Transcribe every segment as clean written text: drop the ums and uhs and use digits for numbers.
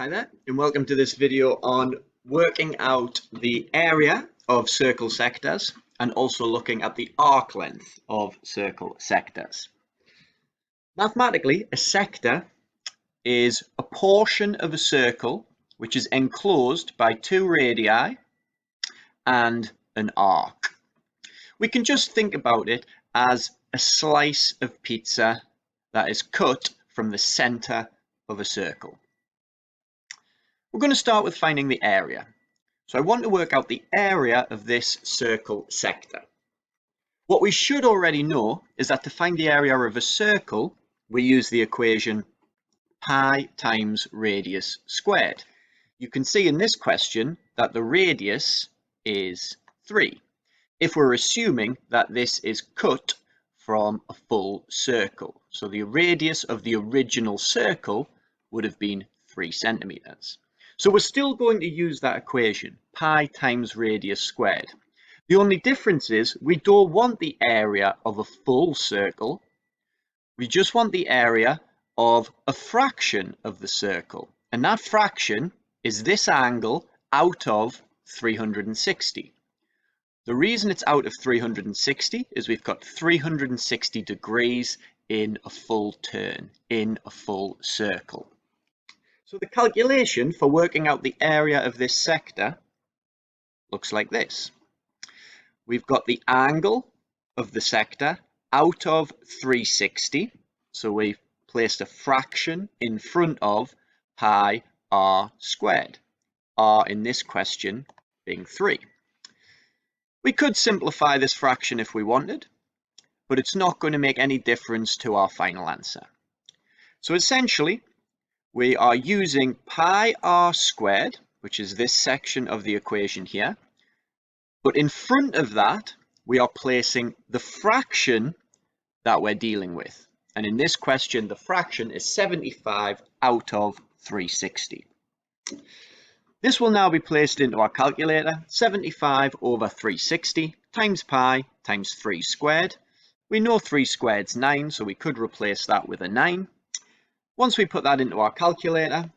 Hi there, and welcome to this video on working out the area of circle sectors and also looking at the arc length of circle sectors. Mathematically, a sector is a portion of a circle which is enclosed by two radii and an arc. We can just think about it as a slice of pizza that is cut from the center of a circle. We're going to start with finding the area. So I want to work out the area of this circle sector. What we should already know is that to find the area of a circle, we use the equation pi times radius squared. You can see in this question that the radius is 3, if we're assuming that this is cut from a full circle. So the radius of the original circle would have been 3 centimeters. So we're still going to use that equation, pi times radius squared. The only difference is we don't want the area of a full circle. We just want the area of a fraction of the circle. And that fraction is this angle out of 360. The reason it's out of 360 is we've got 360 degrees in a full turn, in a full circle. So the calculation for working out the area of this sector looks like this. We've got the angle of the sector out of 360. So we've placed a fraction in front of pi r squared. R in this question being 3. We could simplify this fraction if we wanted, but it's not going to make any difference to our final answer. So essentially, we are using pi r squared, which is this section of the equation here, but in front of that, we are placing the fraction that we're dealing with. And in this question, the fraction is 75 out of 360. This will now be placed into our calculator. 75 over 360 times pi times 3 squared. We know 3 squared is 9, so we could replace that with a 9. Once we put that into our calculator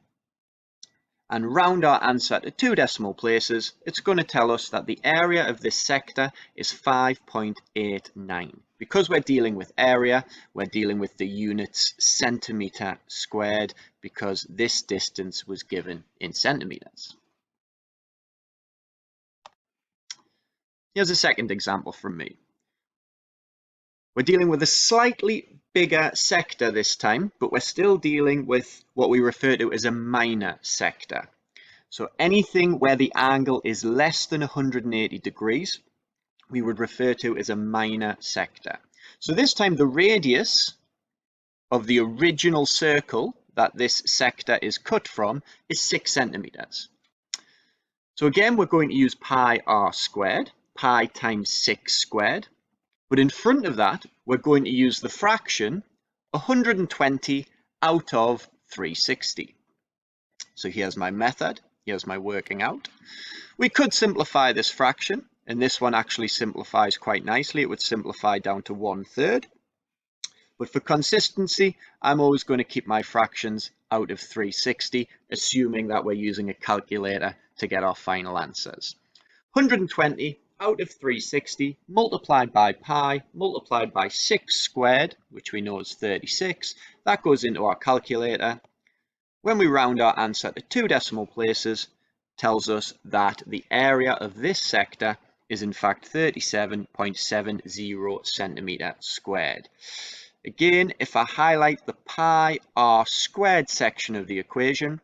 and round our answer to 2 decimal places, it's going to tell us that the area of this sector is 5.89. Because we're dealing with area, we're dealing with the units centimetre squared because this distance was given in centimetres. Here's a second example from me. We're dealing with a slightly bigger sector this time, but we're still dealing with what we refer to as a minor sector. So anything where the angle is less than 180 degrees, we would refer to as a minor sector. So this time the radius of the original circle that this sector is cut from is 6 centimeters. So again, we're going to use pi r squared, pi times 6 squared. But in front of that, we're going to use the fraction 120 out of 360. So here's my method. Here's my working out. We could simplify this fraction, and this one actually simplifies quite nicely. It would simplify down to 1/3. But for consistency, I'm always going to keep my fractions out of 360, assuming that we're using a calculator to get our final answers. 120 out of 360 multiplied by pi multiplied by 6 squared, which we know is 36. That goes into our calculator. When we round our answer to 2 decimal places, tells us that the area of this sector is in fact 37.70 centimetre squared. Again, if I highlight the pi r squared section of the equation,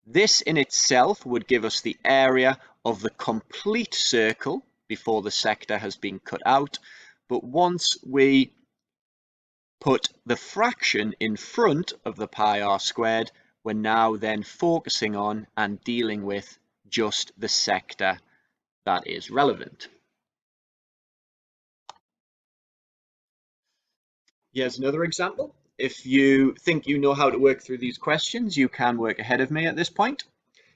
this in itself would give us the area of the complete circle before the sector has been cut out. But once we put the fraction in front of the pi r squared, we're now then focusing on and dealing with just the sector that is relevant. Here's another example. If you think you know how to work through these questions, you can work ahead of me at this point.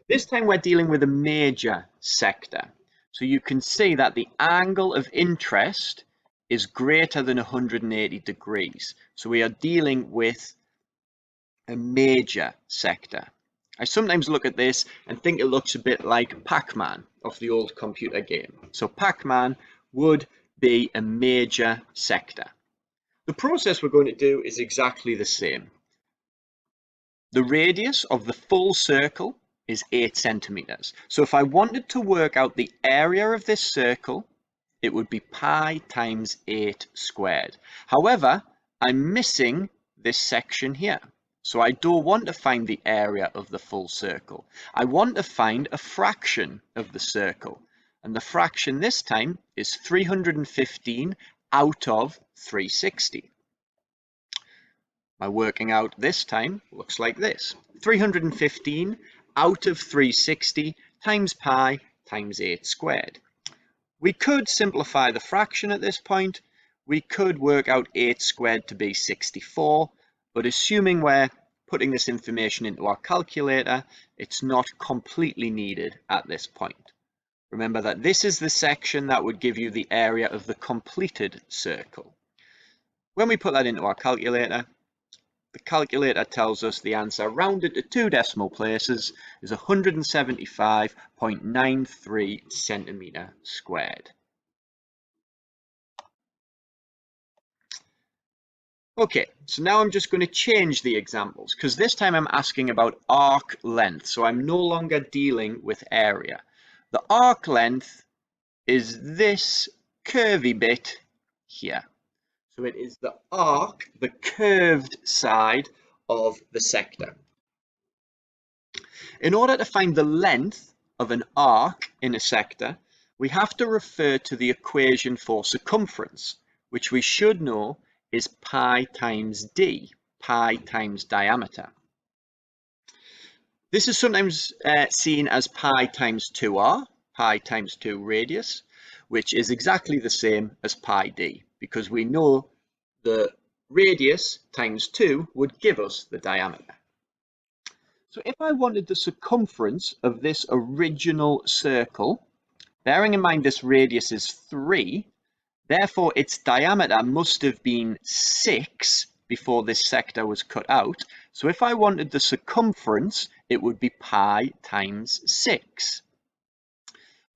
This time we're dealing with a major sector. So you can see that the angle of interest is greater than 180 degrees. So we are dealing with a major sector. I sometimes look at this and think it looks a bit like Pac-Man of the old computer game. So Pac-Man would be a major sector. The process we're going to do is exactly the same. The radius of the full circle is 8 centimeters. So if I wanted to work out the area of this circle, it would be pi times 8 squared. However, I'm missing this section here. So I don't want to find the area of the full circle. I want to find a fraction of the circle. And the fraction this time is 315 out of 360. My working out this time looks like this. 315 out of 360 times pi times 8 squared. We could simplify the fraction at this point. We could work out 8 squared to be 64, but assuming we're putting this information into our calculator, it's not completely needed at this point. Remember that this is the section that would give you the area of the completed circle. When we put that into our calculator, the calculator tells us the answer rounded to 2 decimal places is 175.93 centimeter squared. Okay, so now I'm just going to change the examples because this time I'm asking about arc length. So I'm no longer dealing with area. The arc length is this curvy bit here. So it is the arc, the curved side of the sector. In order to find the length of an arc in a sector, we have to refer to the equation for circumference, which we should know is pi times d, pi times diameter. This is sometimes seen as pi times 2r, pi times 2 radius, which is exactly the same as pi d, because we know the radius times 2 would give us the diameter. So if I wanted the circumference of this original circle, bearing in mind this radius is 3, therefore its diameter must have been 6 before this sector was cut out. So if I wanted the circumference, it would be pi times 6.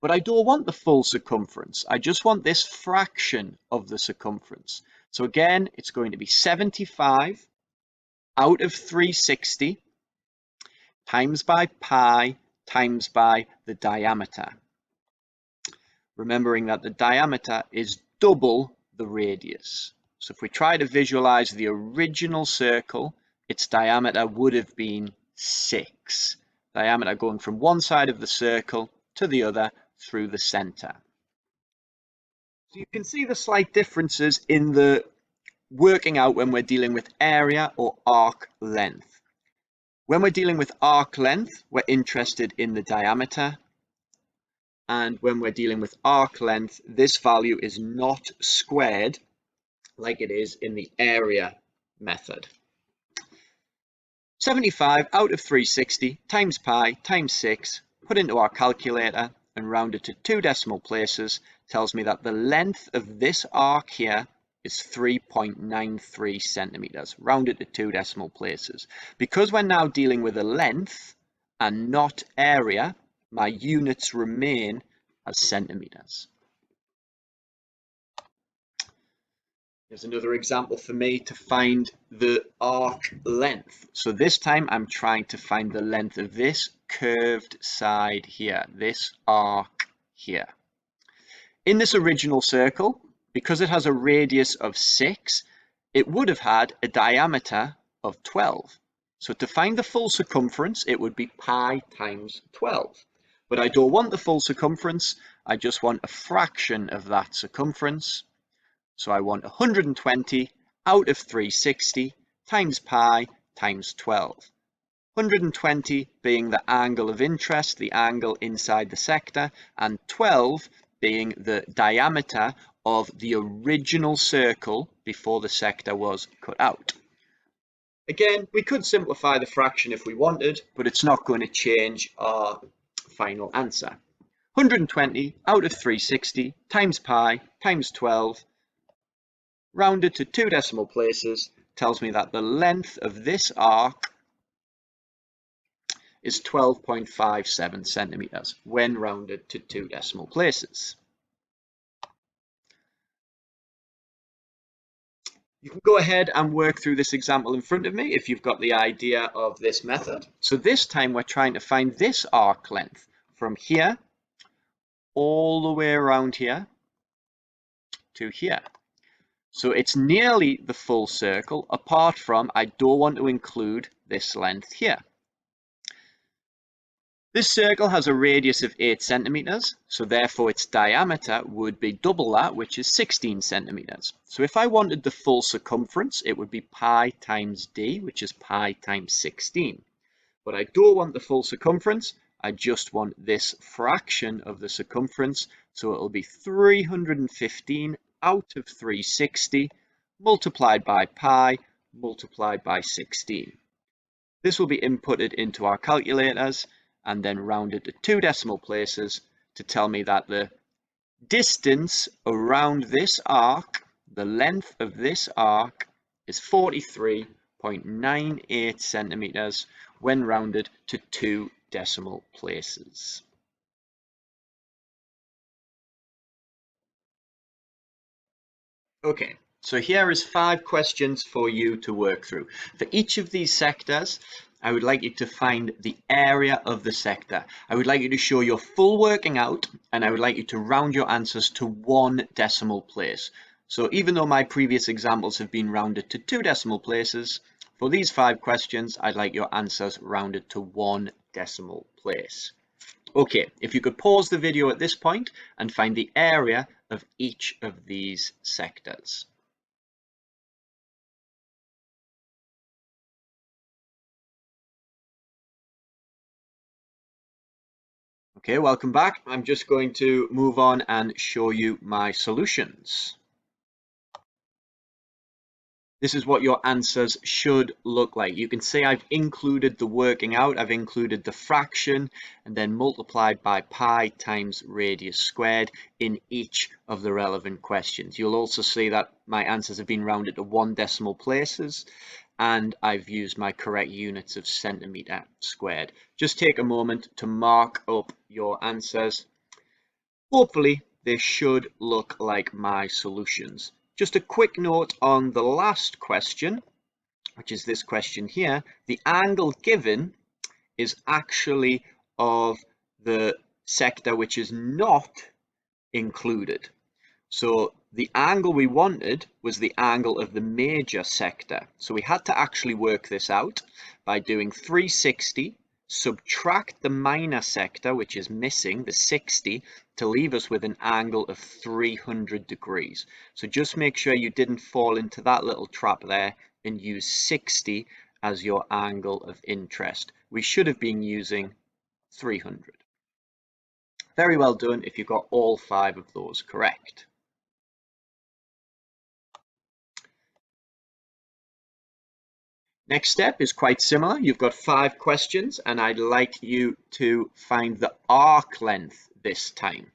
But I don't want the full circumference. I just want this fraction of the circumference. So again, it's going to be 75 out of 360 times by pi times by the diameter. Remembering that the diameter is double the radius. So if we try to visualize the original circle, its diameter would have been 6. Diameter going from one side of the circle to the other through the center. So you can see the slight differences in the working out when we're dealing with area or arc length. When we're dealing with arc length, we're interested in the diameter. And when we're dealing with arc length, this value is not squared like it is in the area method. 75 out of 360 times pi times 6, put into our calculator and rounded to 2 decimal places, tells me that the length of this arc here is 3.93 centimeters, rounded to 2 decimal places. Because we're now dealing with a length and not area, my units remain as centimeters. Here's another example for me to find the arc length. So this time I'm trying to find the length of this curved side here, this arc here. In this original circle, because it has a radius of 6, it would have had a diameter of 12. So to find the full circumference, it would be pi times 12. But I don't want the full circumference, I just want a fraction of that circumference. So I want 120 out of 360 times pi times 12. 120 being the angle of interest, the angle inside the sector, and 12 being the diameter of the original circle before the sector was cut out. Again, we could simplify the fraction if we wanted, but it's not going to change our final answer. 120 out of 360 times pi times 12, rounded to 2 decimal places, tells me that the length of this arc is 12.57 centimeters when rounded to 2 decimal places. You can go ahead and work through this example in front of me if you've got the idea of this method. So this time we're trying to find this arc length from here all the way around here to here. So it's nearly the full circle, apart from I don't want to include this length here. This circle has a radius of 8 centimeters, so therefore its diameter would be double that, which is 16 centimeters. So if I wanted the full circumference, it would be pi times d, which is pi times 16. But I don't want the full circumference, I just want this fraction of the circumference, so it'll be 315 out of 360 multiplied by pi multiplied by 16. This will be inputted into our calculators and then rounded to 2 decimal places to tell me that the distance around this arc, the length of this arc, is 43.98 centimeters when rounded to 2 decimal places. Okay, so here is 5 questions for you to work through. For each of these sectors, I would like you to find the area of the sector. I would like you to show your full working out, and I would like you to round your answers to 1 decimal place. So even though my previous examples have been rounded to 2 decimal places, for these 5 questions, I'd like your answers rounded to 1 decimal place. Okay, if you could pause the video at this point and find the area of each of these sectors. Okay, welcome back. I'm just going to move on and show you my solutions. This is what your answers should look like. You can see I've included the working out, I've included the fraction, and then multiplied by pi times radius squared in each of the relevant questions. You'll also see that my answers have been rounded to 1 decimal places, and I've used my correct units of centimeter squared. Just take a moment to mark up your answers. Hopefully, they should look like my solutions. Just a quick note on the last question, which is this question here. The angle given is actually of the sector which is not included. So the angle we wanted was the angle of the major sector. So we had to actually work this out by doing 360, subtract the minor sector, which is missing, the 60, to leave us with an angle of 300 degrees. So just make sure you didn't fall into that little trap there and use 60 as your angle of interest. We should have been using 300. Very well done if you got all 5 of those correct. Next step is quite similar. You've got 5 questions and I'd like you to find the arc length this time.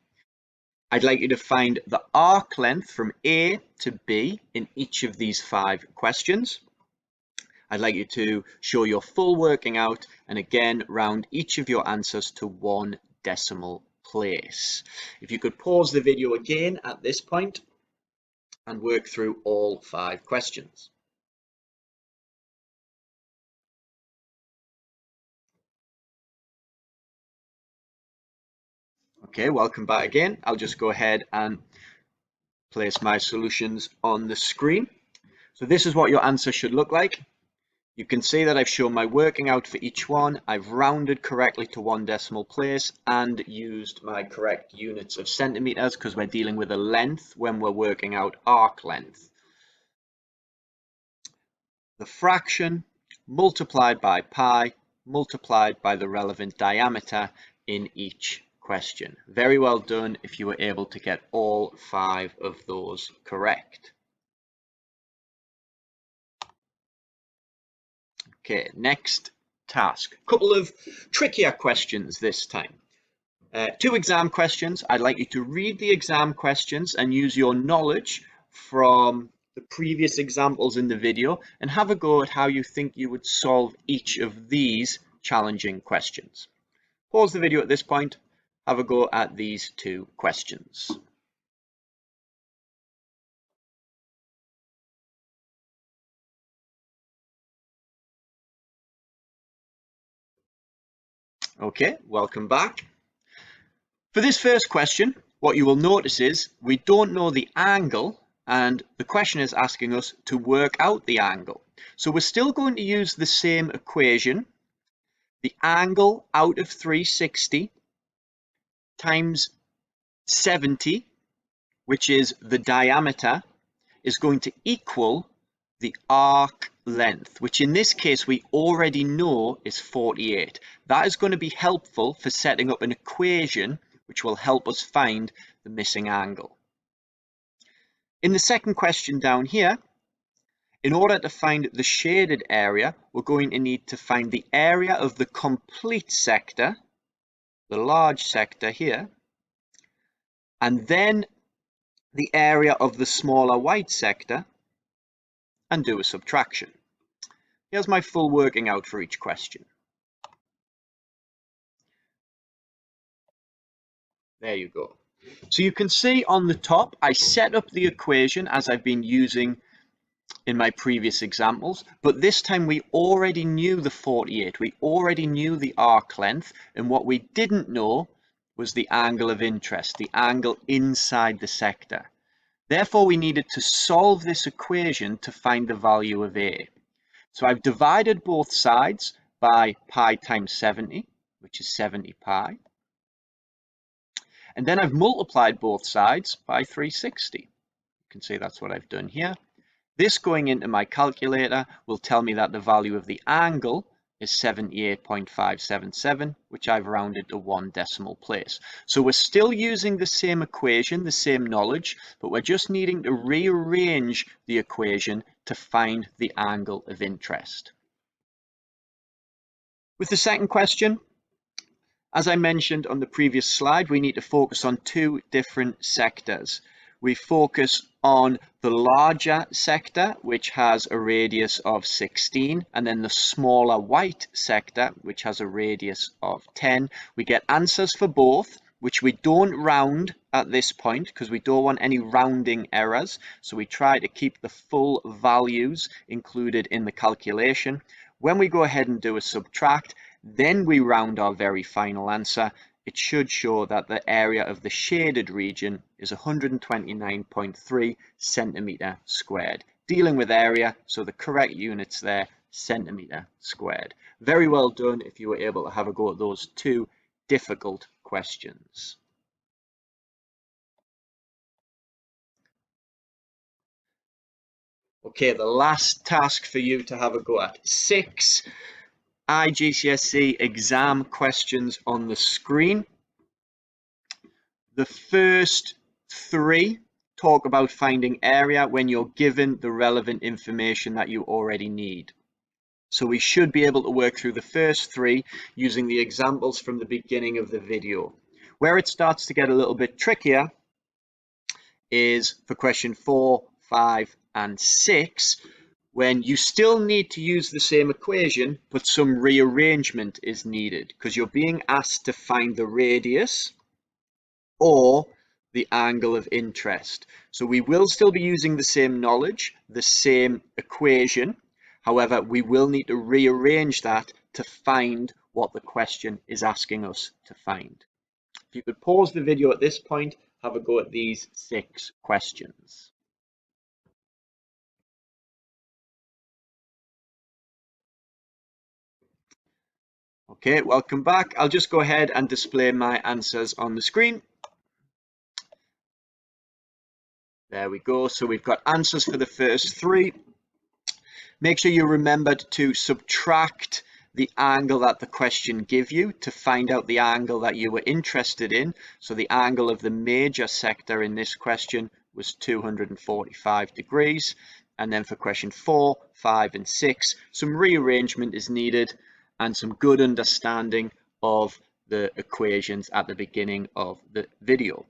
I'd like you to find the arc length from A to B in each of these 5 questions. I'd like you to show your full working out and again round each of your answers to 1 decimal place. If you could pause the video again at this point and work through all 5 questions. Okay, welcome back again. I'll just go ahead and place my solutions on the screen. So this is what your answer should look like. You can see that I've shown my working out for each one. I've rounded correctly to 1 decimal place and used my correct units of centimeters because we're dealing with a length when we're working out arc length. The fraction multiplied by pi multiplied by the relevant diameter in each question. Very well done if you were able to get all 5 of those correct. Okay, next task. Couple of trickier questions this time. 2 exam questions. I'd like you to read the exam questions and use your knowledge from the previous examples in the video and have a go at how you think you would solve each of these challenging questions. Pause the video at this point, have a go at these two questions. Okay, welcome back. For this first question, what you will notice is we don't know the angle, and the question is asking us to work out the angle. So we're still going to use the same equation. The angle out of 360 times 70, which is the diameter, is going to equal the arc length, which in this case we already know is 48. That is going to be helpful for setting up an equation which will help us find the missing angle. In the second question down here, in order to find the shaded area, we're going to need to find the area of the complete sector, the large sector here, and then the area of the smaller white sector, and do a subtraction. Here's my full working out for each question. There you go. So you can see on the top, I set up the equation as I've been using in my previous examples, but this time we already knew the 48. We already knew the arc length, and what we didn't know was the angle of interest, the angle inside the sector. Therefore, we needed to solve this equation to find the value of A. So I've divided both sides by pi times 70, which is 70 pi. And then I've multiplied both sides by 360. You can see that's what I've done here. This going into my calculator will tell me that the value of the angle is 78.577, which I've rounded to 1 decimal place. So we're still using the same equation, the same knowledge, but we're just needing to rearrange the equation to find the angle of interest. With the second question, as I mentioned on the previous slide, we need to focus on two different sectors. We focus on the larger sector, which has a radius of 16, and then the smaller white sector, which has a radius of 10. We get answers for both, which we don't round at this point because we don't want any rounding errors. So we try to keep the full values included in the calculation. When we go ahead and do a subtract, then we round our very final answer. It should show that the area of the shaded region is 129.3 centimeter squared. Dealing with area, so the correct units there, centimeter squared. Very well done if you were able to have a go at those two difficult questions. Okay, the last task for you to have a go at. 6 IGCSE exam questions on the screen. The first 3 talk about finding area when you're given the relevant information that you already need. So we should be able to work through the first 3 using the examples from the beginning of the video. Where it starts to get a little bit trickier is for question 4, 5, and 6, when you still need to use the same equation, but some rearrangement is needed because you're being asked to find the radius or the angle of interest. So we will still be using the same knowledge, the same equation. However, we will need to rearrange that to find what the question is asking us to find. If you could pause the video at this point, have a go at these 6 questions. Okay, welcome back. I'll just go ahead and display my answers on the screen. There we go. So we've got answers for the first 3. Make sure you remembered to subtract the angle that the question gives you to find out the angle that you were interested in. So the angle of the major sector in this question was 245 degrees. And then for question 4, 5, and 6, some rearrangement is needed and some good understanding of the equations at the beginning of the video.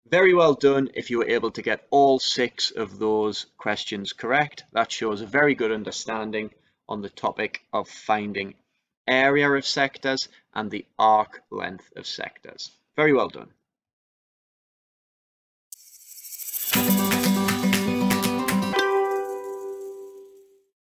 Very well done if you were able to get all 6 of those questions correct. That shows a very good understanding on the topic of finding area of sectors and the arc length of sectors. Very well done.